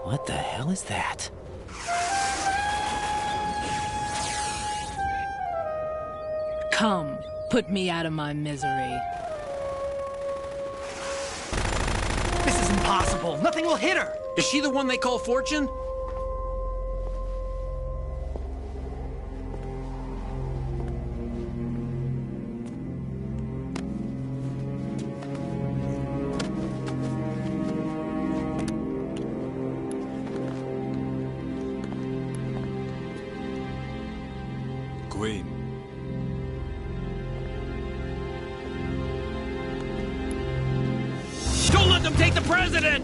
What the hell is that? Come, put me out of my misery. This is impossible. Nothing will hit her. Is she the one they call Fortune? Queen. Don't let them take the president!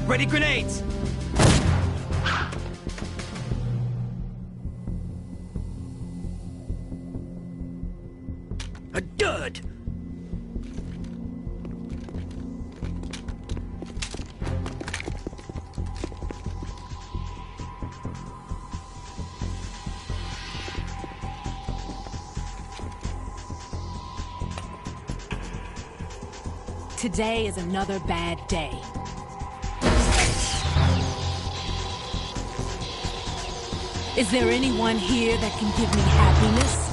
Ready grenades! A dud! Today is another bad day. Is there anyone here that can give me happiness?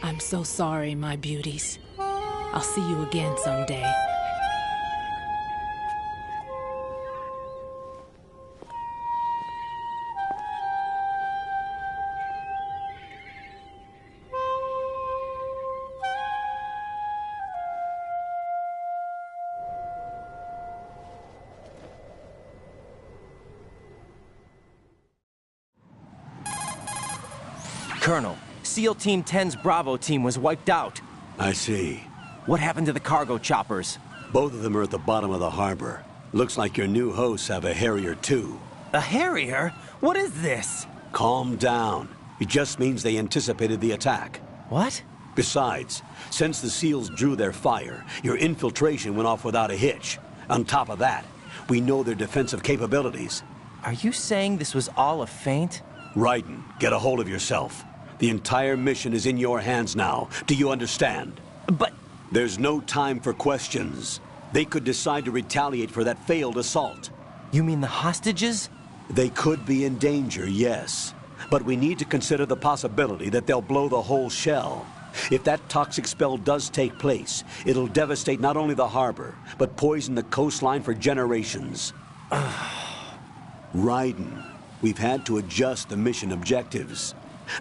I'm so sorry, my beauties. I'll see you again someday. Colonel, SEAL Team 10's Bravo team was wiped out. I see. What happened to the cargo choppers? Both of them are at the bottom of the harbor. Looks like your new hosts have a Harrier too. A Harrier? What is this? Calm down. It just means they anticipated the attack. What? Besides, since the SEALs drew their fire, your infiltration went off without a hitch. On top of that, we know their defensive capabilities. Are you saying this was all a feint? Raiden, get a hold of yourself. The entire mission is in your hands now. Do you understand? But... There's no time for questions. They could decide to retaliate for that failed assault. You mean the hostages? They could be in danger, yes. But we need to consider the possibility that they'll blow the whole shell. If that toxic spell does take place, it'll devastate not only the harbor, but poison the coastline for generations. Raiden, we've had to adjust the mission objectives.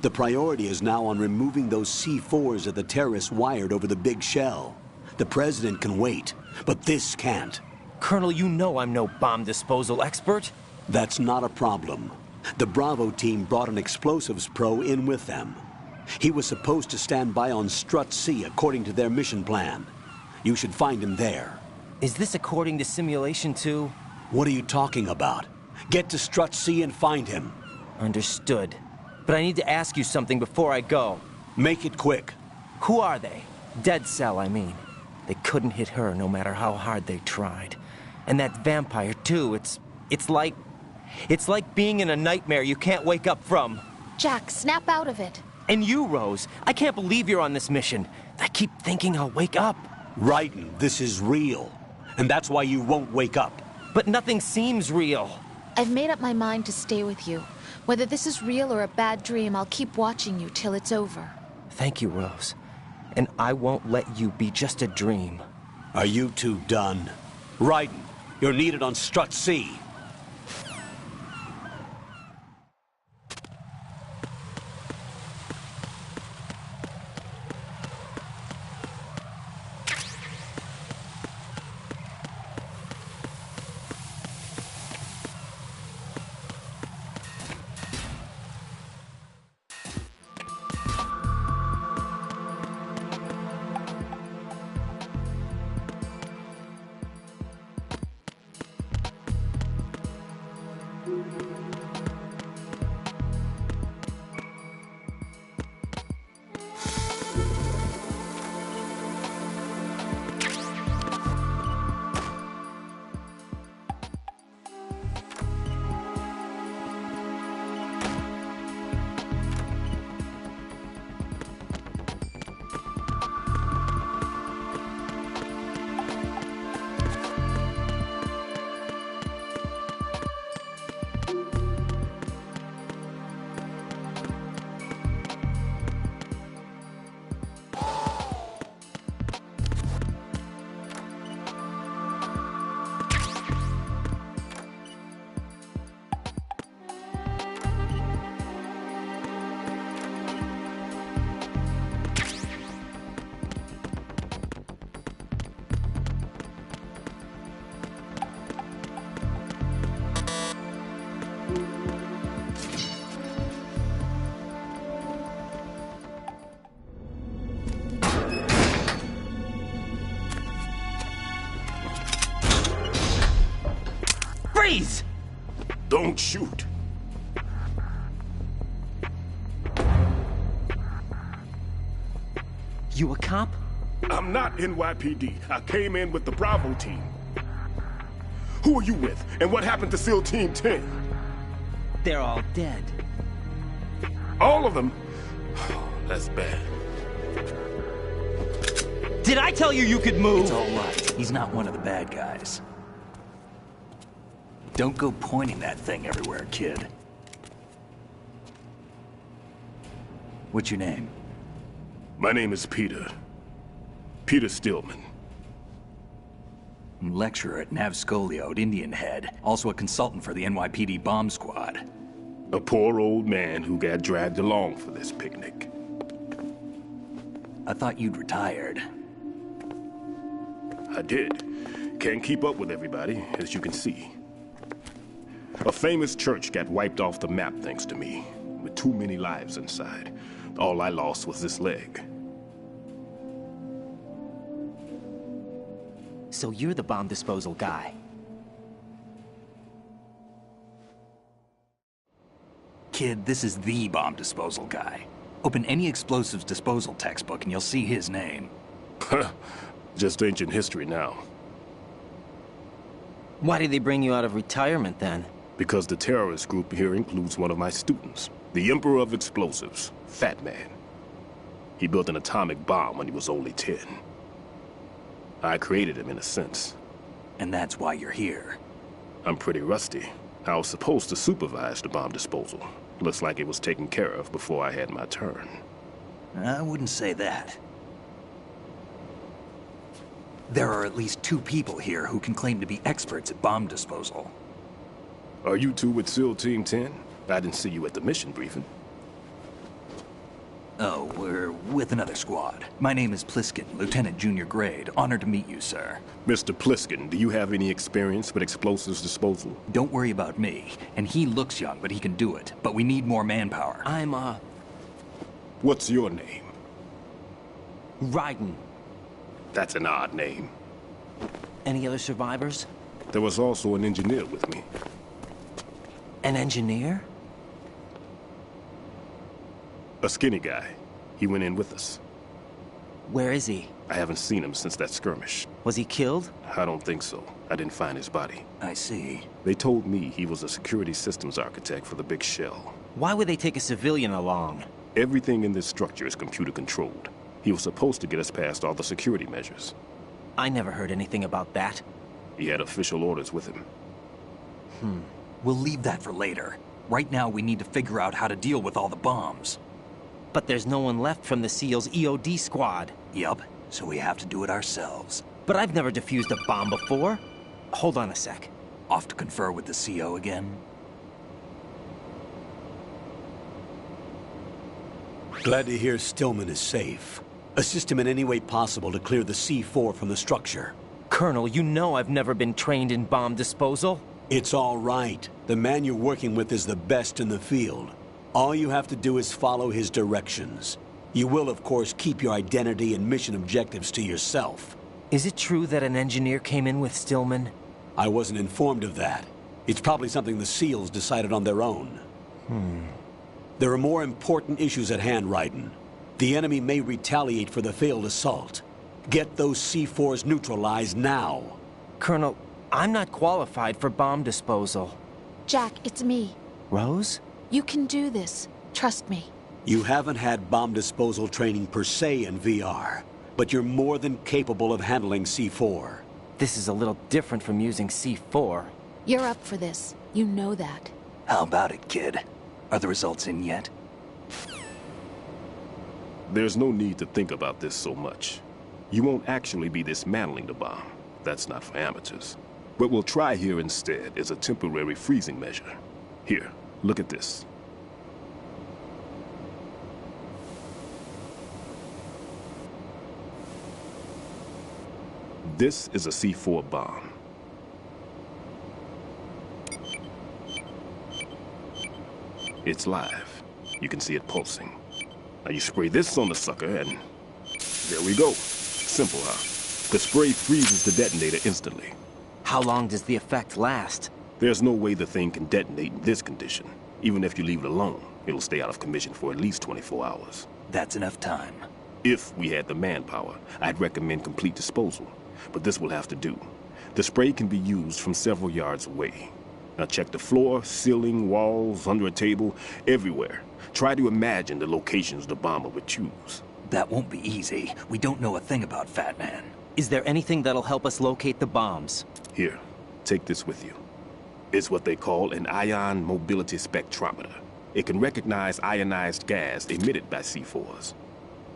The priority is now on removing those C4s that the terrorists wired over the big shell. The president can wait, but this can't. Colonel, you know I'm no bomb disposal expert. That's not a problem. The Bravo team brought an explosives pro in with them. He was supposed to stand by on Strut C according to their mission plan. You should find him there. Is this according to Simulation 2? What are you talking about? Get to Strut C and find him. Understood. But I need to ask you something before I go. Make it quick. Who are they? Dead Cell, I mean. They couldn't hit her no matter how hard they tried. And that vampire, too, it's like being in a nightmare you can't wake up from. Jack, snap out of it. And you, Rose, I can't believe you're on this mission. I keep thinking I'll wake up. Raiden, this is real. And that's why you won't wake up. But nothing seems real. I've made up my mind to stay with you. Whether this is real or a bad dream, I'll keep watching you till it's over. Thank you, Rose. And I won't let you be just a dream. Are you two done? Raiden, you're needed on Strut C. Freeze! Don't shoot. You a cop? I'm not NYPD. I came in with the Bravo team. Who are you with? And what happened to SEAL Team 10? They're all dead. All of them? That's bad. Did I tell you you could move? It's all right. He's not one of the bad guys. Don't go pointing that thing everywhere, kid. What's your name? My name is Peter. Peter Stillman. Lecturer at Navscolio at Indian Head. Also a consultant for the NYPD bomb squad. A poor old man who got dragged along for this picnic. I thought you'd retired. I did. Can't keep up with everybody, as you can see. A famous church got wiped off the map thanks to me, with too many lives inside. All I lost was this leg. So you're the bomb disposal guy. Kid, this is the bomb disposal guy. Open any explosives disposal textbook and you'll see his name. Just ancient history now. Why did they bring you out of retirement then? Because the terrorist group here includes one of my students, the Emperor of Explosives, Fat Man. He built an atomic bomb when he was only 10. I created him in a sense. And that's why you're here. I'm pretty rusty. I was supposed to supervise the bomb disposal. Looks like it was taken care of before I had my turn. I wouldn't say that. There are at least 2 people here who can claim to be experts at bomb disposal. Are you two with SEAL Team 10? I didn't see you at the mission briefing. Oh, we're with another squad. My name is Pliskin, Lieutenant Junior Grade. Honored to meet you, sir. Mr. Pliskin, do you have any experience with explosives disposal? Don't worry about me. And he looks young, but he can do it. But we need more manpower. I'm, What's your name? Raiden. That's an odd name. Any other survivors? There was also an engineer with me. An engineer? A skinny guy. He went in with us. Where is he? I haven't seen him since that skirmish. Was he killed? I don't think so. I didn't find his body. I see. They told me he was a security systems architect for the big shell. Why would they take a civilian along? Everything in this structure is computer controlled. He was supposed to get us past all the security measures. I never heard anything about that. He had official orders with him. We'll leave that for later. Right now, we need to figure out how to deal with all the bombs. But there's no one left from the SEAL's EOD squad. Yup, so we have to do it ourselves. But I've never defused a bomb before. Hold on a sec. Off to confer with the CO again? Glad to hear Stillman is safe. Assist him in any way possible to clear the C4 from the structure. Colonel, you know I've never been trained in bomb disposal. It's all right. The man you're working with is the best in the field. All you have to do is follow his directions. You will, of course, keep your identity and mission objectives to yourself. Is it true that an engineer came in with Stillman? I wasn't informed of that. It's probably something the SEALs decided on their own. There are more important issues at hand, Raiden. The enemy may retaliate for the failed assault. Get those C4s neutralized now. Colonel, I'm not qualified for bomb disposal. Jack, it's me. Rose? You can do this. Trust me. You haven't had bomb disposal training per se in VR, but you're more than capable of handling C4. This is a little different from using C4. You're up for this. You know that. How about it, kid? Are the results in yet? There's no need to think about this so much. You won't actually be dismantling the bomb. That's not for amateurs. What we'll try here instead is a temporary freezing measure. Here, look at this. This is a C4 bomb. It's live. You can see it pulsing. Now you spray this on the sucker and there we go. Simple, huh? The spray freezes the detonator instantly. How long does the effect last? There's no way the thing can detonate in this condition. Even if you leave it alone, it'll stay out of commission for at least 24 hours. That's enough time. If we had the manpower, I'd recommend complete disposal. But this will have to do. The spray can be used from several yards away. Now check the floor, ceiling, walls, under a table, everywhere. Try to imagine the locations the bomber would choose. That won't be easy. We don't know a thing about Fat Man. Is there anything that'll help us locate the bombs? Here, take this with you. It's what they call an ion mobility spectrometer. It can recognize ionized gas emitted by C4s.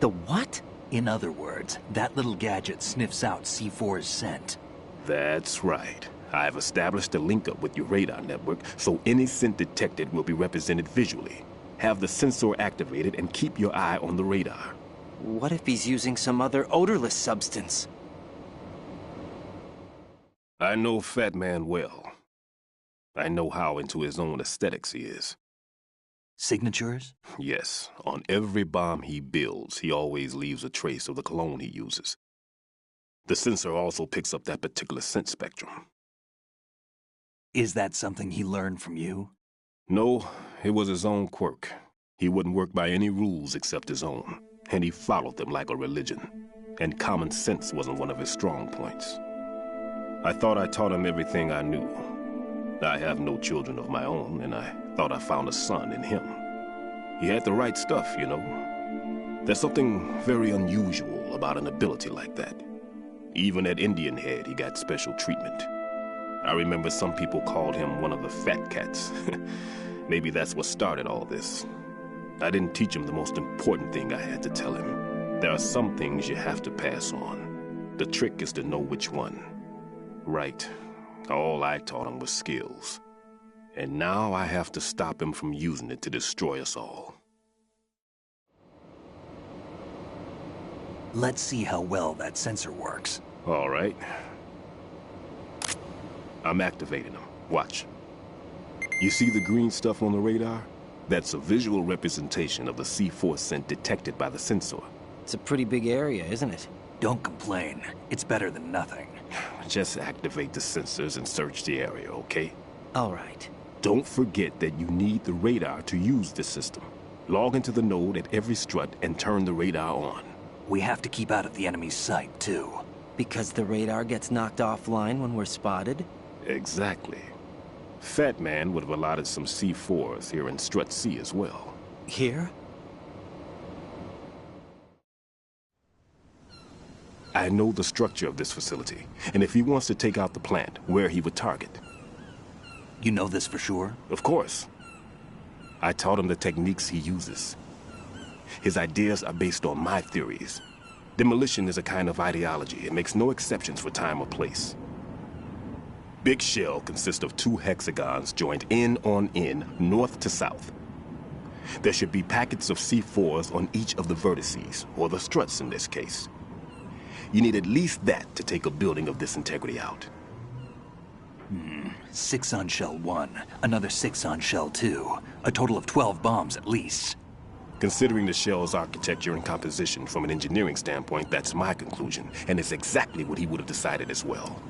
The what? In other words, that little gadget sniffs out C4's scent. That's right. I've established a link-up with your radar network, so any scent detected will be represented visually. Have the sensor activated and keep your eye on the radar. What if he's using some other odorless substance? I know Fat Man well. I know how into his own aesthetics he is. Signatures? Yes, on every bomb he builds, he always leaves a trace of the cologne he uses. The sensor also picks up that particular scent spectrum. Is that something he learned from you? No, it was his own quirk. He wouldn't work by any rules except his own, and he followed them like a religion. And common sense wasn't one of his strong points. I thought I taught him everything I knew. I have no children of my own, and I thought I found a son in him. He had the right stuff, you know. There's something very unusual about an ability like that. Even at Indian Head, he got special treatment. I remember some people called him one of the fat cats. Maybe that's what started all this. I didn't teach him the most important thing I had to tell him. There are some things you have to pass on. The trick is to know which one. Right. All I taught him was skills. And now I have to stop him from using it to destroy us all. Let's see how well that sensor works. All right. I'm activating them. Watch. You see the green stuff on the radar? That's a visual representation of the C4 scent detected by the sensor. It's a pretty big area, isn't it? Don't complain. It's better than nothing. Just activate the sensors and search the area, okay? All right. Don't forget that you need the radar to use this system. Log into the node at every strut and turn the radar on. We have to keep out of the enemy's sight, too. Because the radar gets knocked offline when we're spotted? Exactly. Fat Man would have allotted some C4s here in Strut C as well. Here? I know the structure of this facility, and if he wants to take out the plant, where he would target. You know this for sure? Of course. I taught him the techniques he uses. His ideas are based on my theories. Demolition is a kind of ideology. It makes no exceptions for time or place. Big shell consists of 2 hexagons joined end on end, north to south. There should be packets of C4s on each of the vertices, or the struts in this case. You need at least that to take a building of this integrity out. 6 on shell 1, another 6 on shell 2. A total of 12 bombs at least. Considering the shell's architecture and composition from an engineering standpoint, that's my conclusion, and it's exactly what he would have decided as well.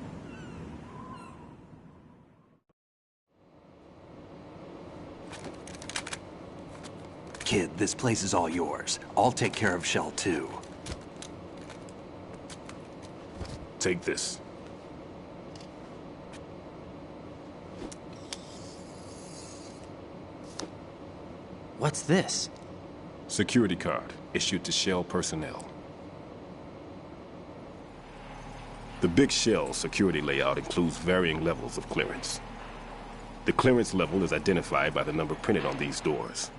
Kid, this place is all yours. I'll take care of shell 2. Take this. What's this? Security card, issued to Shell personnel. The Big Shell security layout includes varying levels of clearance. The clearance level is identified by the number printed on these doors.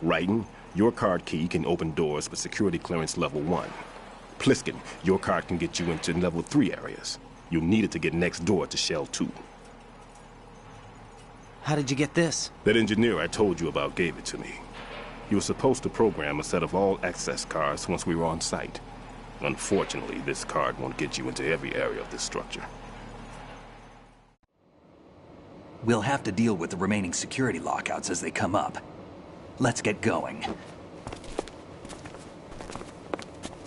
Writing, your card key can open doors with security clearance level 1. Pliskin, your card can get you into level 3 areas. You'll need it to get next door to Shell 2. How did you get this? That engineer I told you about gave it to me. He was supposed to program a set of all access cards once we were on site. Unfortunately, this card won't get you into every area of this structure. We'll have to deal with the remaining security lockouts as they come up. Let's get going.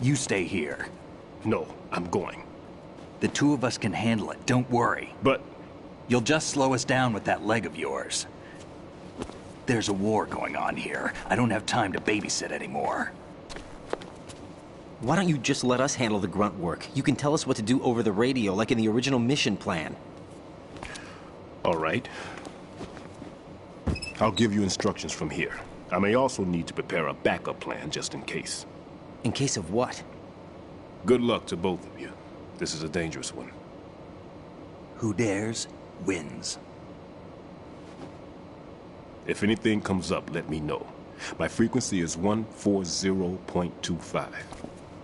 You stay here. No, I'm going. The 2 of us can handle it, don't worry. But You'll just slow us down with that leg of yours. There's a war going on here. I don't have time to babysit anymore. Why don't you just let us handle the grunt work? You can tell us what to do over the radio, like in the original mission plan. All right. I'll give you instructions from here. I may also need to prepare a backup plan just in case. In case of what? Good luck to both of you. This is a dangerous one. Who dares, wins. If anything comes up, let me know. My frequency is 140.25.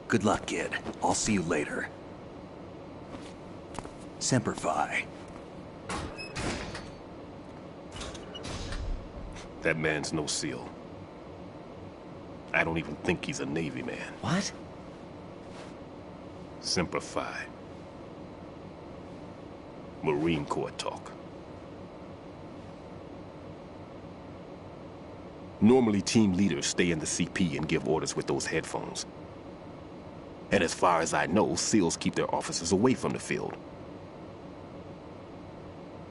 Good luck, kid. I'll see you later. Semper Fi. That man's no SEAL. I don't even think he's a Navy man. What? Semper Fi. Marine Corps talk. Normally, team leaders stay in the CP and give orders with those headphones. And as far as I know, SEALs keep their officers away from the field.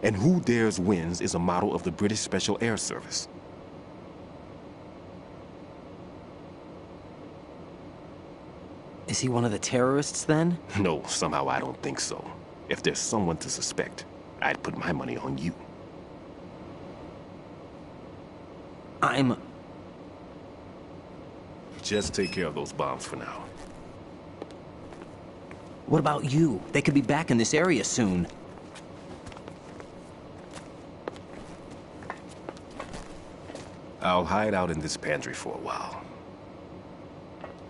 And Who Dares Wins is a model of the British Special Air Service. Is he one of the terrorists, then? No, somehow I don't think so. If there's someone to suspect, I'd put my money on you. Just take care of those bombs for now. What about you? They could be back in this area soon. I'll hide out in this pantry for a while.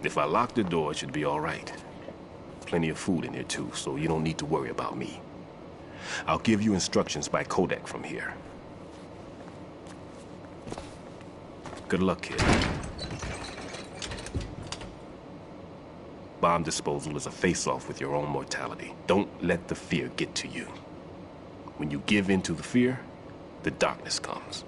If I lock the door, it should be all right. Plenty of food in here, too, so you don't need to worry about me. I'll give you instructions by codec from here. Good luck, kid. Bomb disposal is a face-off with your own mortality. Don't let the fear get to you. When you give in to the fear, the darkness comes.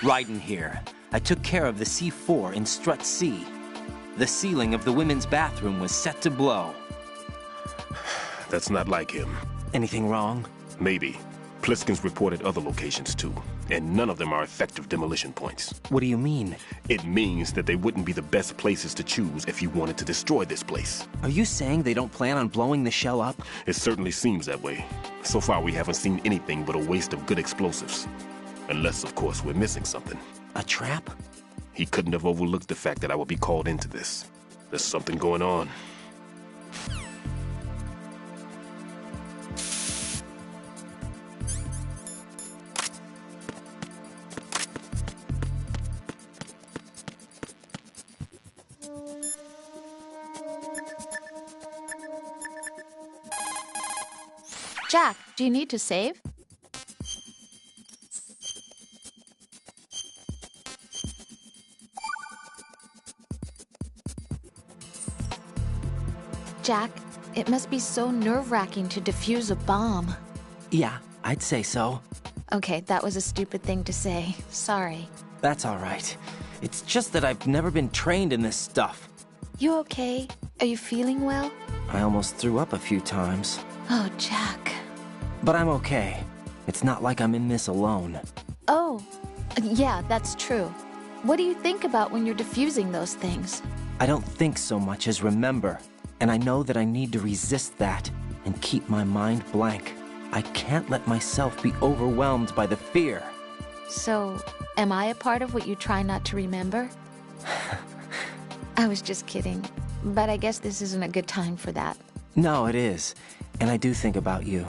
Raiden here. I took care of the C4 in Strut C. The ceiling of the women's bathroom was set to blow. That's not like him. Anything wrong? Maybe. Pliskin's reported other locations too. and none of them are effective demolition points. What do you mean? It means that they wouldn't be the best places to choose if you wanted to destroy this place. Are you saying they don't plan on blowing the shell up? It certainly seems that way. So far, we haven't seen anything but a waste of good explosives. Unless, of course, we're missing something. A trap? He couldn't have overlooked the fact that I would be called into this. There's something going on. Jack, do you need to save? Jack, it must be so nerve-wracking to defuse a bomb. Yeah, I'd say so. Okay, that was a stupid thing to say. Sorry. That's all right. It's just that I've never been trained in this stuff. You okay? Are you feeling well? I almost threw up a few times. Oh, Jack. But I'm okay. It's not like I'm in this alone. Oh, yeah, that's true. What do you think about when you're defusing those things? I don't think so much as remember. And I know that I need to resist that and keep my mind blank. I can't let myself be overwhelmed by the fear. So, am I a part of what you try not to remember? I was just kidding. But I guess this isn't a good time for that. No, it is. And I do think about you.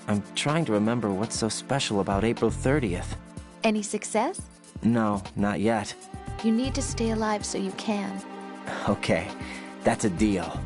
I'm trying to remember what's so special about April 30th. Any success? No, not yet. You need to stay alive so you can. Okay, that's a deal.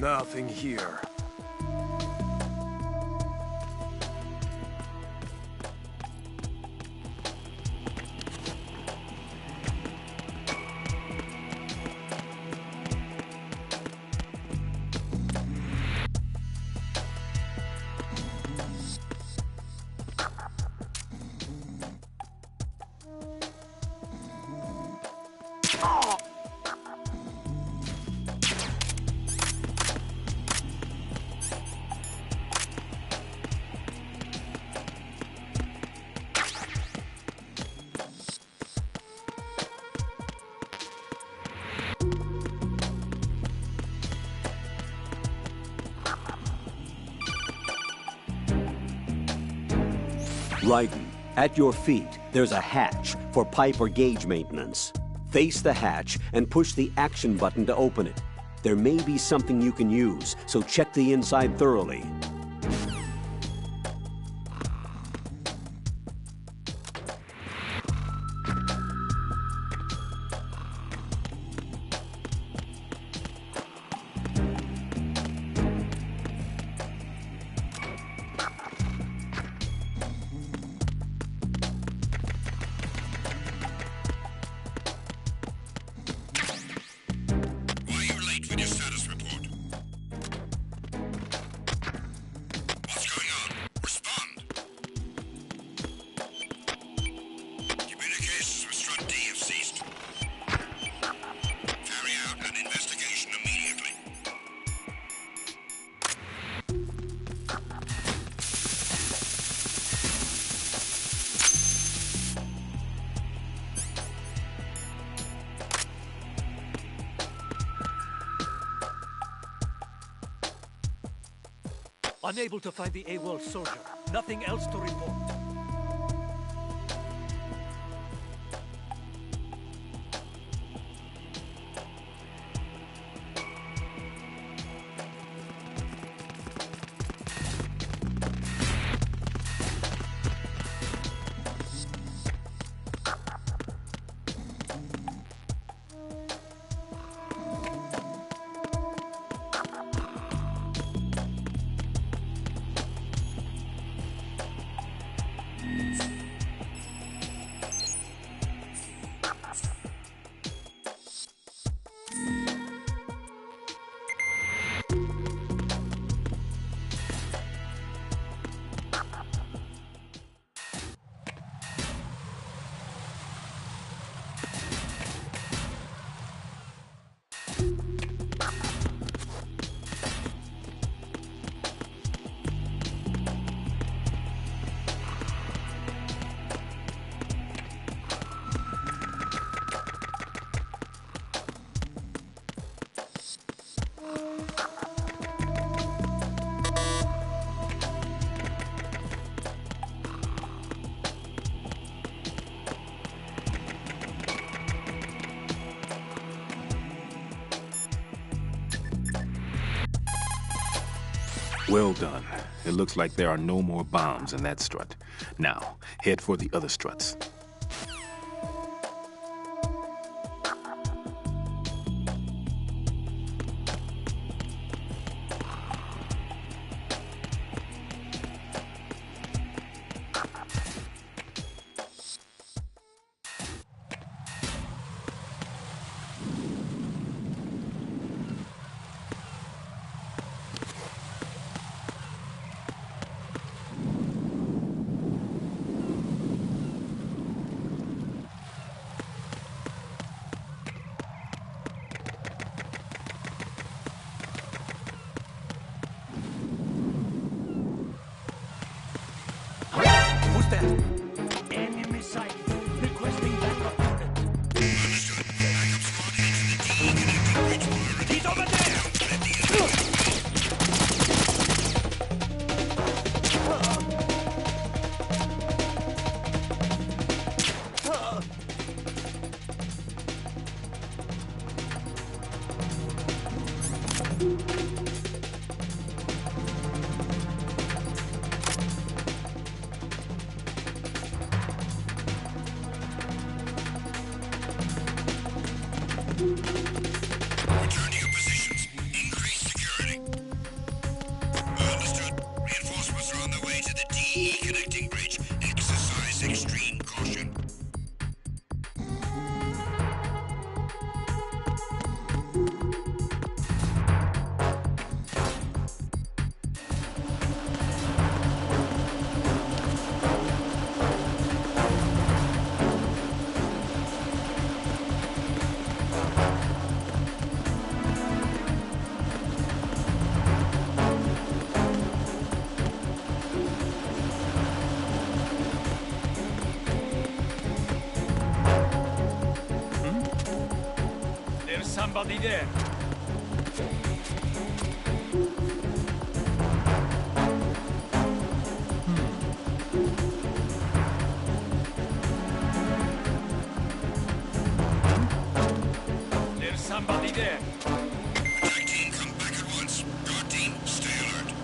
Nothing here. Raiden, at your feet, there's a hatch for pipe or gauge maintenance. Face the hatch and push the action button to open it. There may be something you can use, so check the inside thoroughly. Why you're late Unable to find the AWOL soldier. Nothing else to report. Well done. It looks like there are no more bombs in that strut. Now, head for the other struts. Enemy sight. Requesting backup unit. Understood. Backup squad heads to the DE connecting bridge bar. He's over there! Return to your positions. Increase security. Understood. Reinforcements are on their way to the DE connecting bridge. Exercise extreme caution. There's somebody there. There's somebody there. Attack team, come back at once. Guard team, stay alert.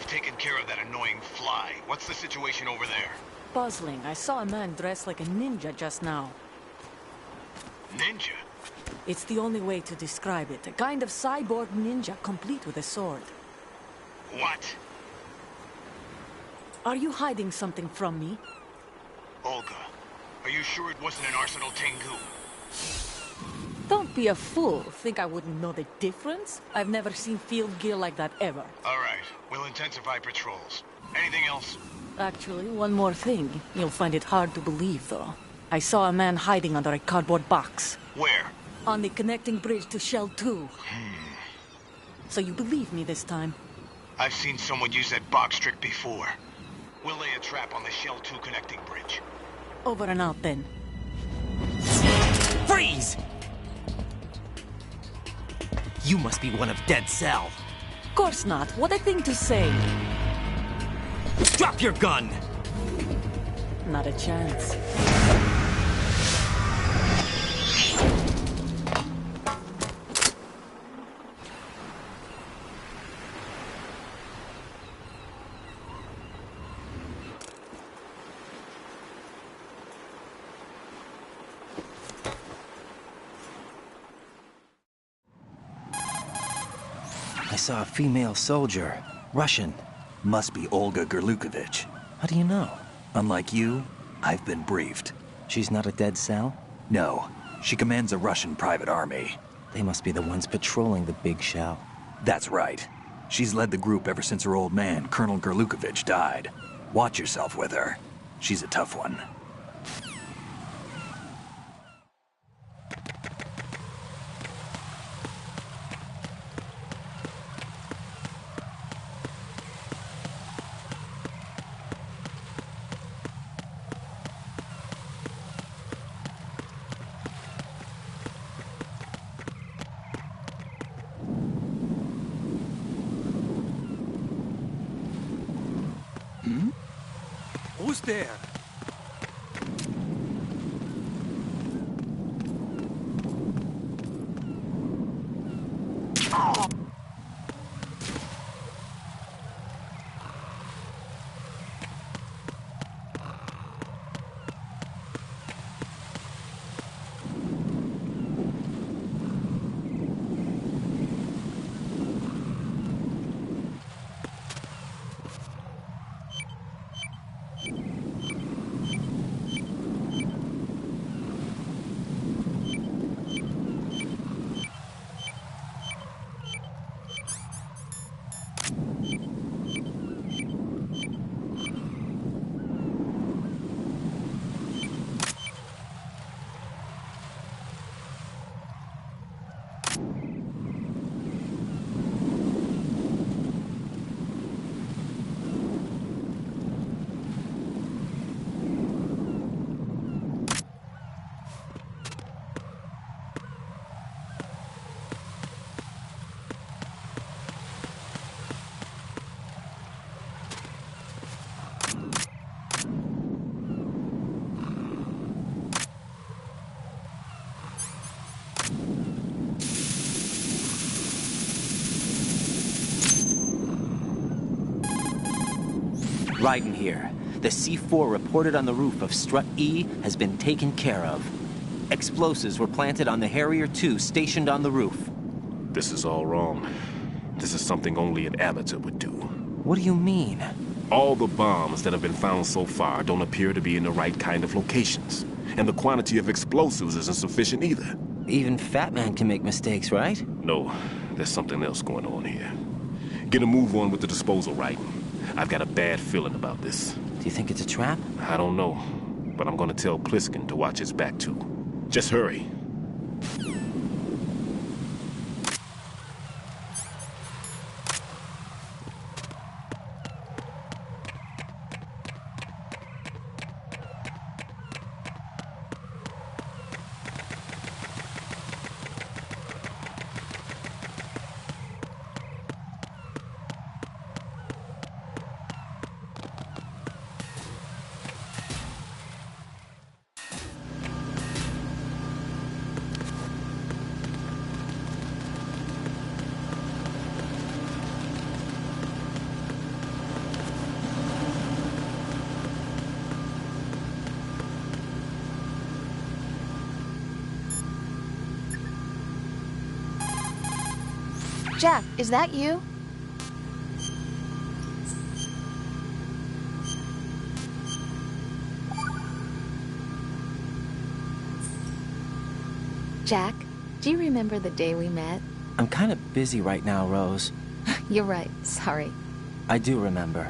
You've taken care of that annoying fly. What's the situation over there? Puzzling. I saw a man dressed like a ninja just now. Ninja? It's the only way to describe it. A kind of cyborg ninja, complete with a sword. What? Are you hiding something from me? Olga, are you sure it wasn't an Arsenal Tengu? Don't be a fool. Think I wouldn't know the difference? I've never seen field gear like that ever. All right, we'll intensify patrols. Anything else? Actually, one more thing. You'll find it hard to believe, though. I saw a man hiding under a cardboard box. Where? On the connecting bridge to Shell 2. So you believe me this time? I've seen someone use that box trick before. We'll lay a trap on the Shell 2 connecting bridge. Over and out, then. Freeze! You must be one of Dead Cell. Course not. What a thing to say. Drop your gun! Not a chance. I saw a female soldier. Russian. Must be Olga Gerlukovich. How do you know? Unlike you, I've been briefed. She's not a Dead Cell? No, she commands a Russian private army. They must be the ones patrolling the big shell. That's right. She's led the group ever since her old man, Colonel Gerlukovich, died. Watch yourself with her. She's a tough one. Who's there? Raiden here. The C4 reported on the roof of Strut E has been taken care of. Explosives were planted on the Harrier 2 stationed on the roof. This is all wrong. This is something only an amateur would do. What do you mean? All the bombs that have been found so far don't appear to be in the right kind of locations. And the quantity of explosives isn't sufficient either. Even Fat Man can make mistakes, right? No, there's something else going on here. Get a move on with the disposal, Raiden. I've got a bad feeling about this. Do you think it's a trap? I don't know, but I'm gonna tell Pliskin to watch his back too. Just hurry. Jack, is that you? Jack, do you remember the day we met? I'm kind of busy right now, Rose. You're right, sorry. I do remember.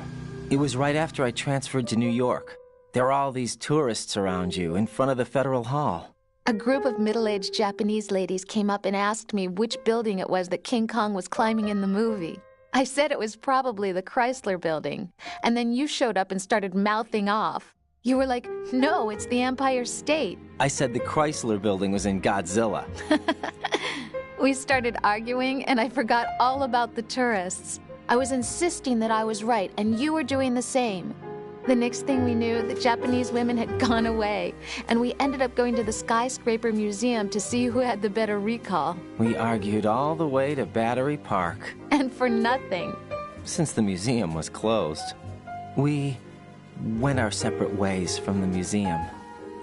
It was right after I transferred to New York. There were all these tourists around you in front of the Federal Hall. A group of middle-aged Japanese ladies came up and asked me which building it was that King Kong was climbing in the movie. I said it was probably the Chrysler Building, and then you showed up and started mouthing off. You were like, no, it's the Empire State. I said the Chrysler Building was in Godzilla. We started arguing, and I forgot all about the tourists. I was insisting that I was right, and you were doing the same. The next thing we knew, the Japanese women had gone away, and we ended up going to the Skyscraper Museum to see who had the better recall. We argued all the way to Battery Park. And for nothing. Since the museum was closed, we went our separate ways from the museum.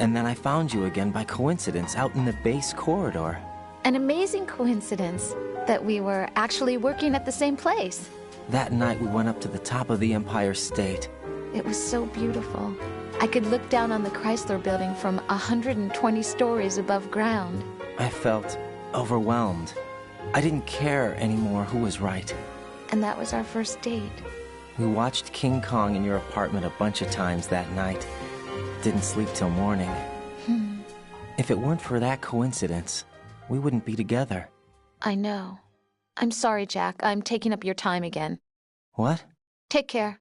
And then I found you again by coincidence out in the base corridor. An amazing coincidence that we were actually working at the same place. That night we went up to the top of the Empire State. It was so beautiful. I could look down on the Chrysler Building from 120 stories above ground. I felt overwhelmed. I didn't care anymore who was right. And that was our first date. We watched King Kong in your apartment a bunch of times that night. Didn't sleep till morning. If it weren't for that coincidence, we wouldn't be together. I know. I'm sorry, Jack. I'm taking up your time again. What? Take care.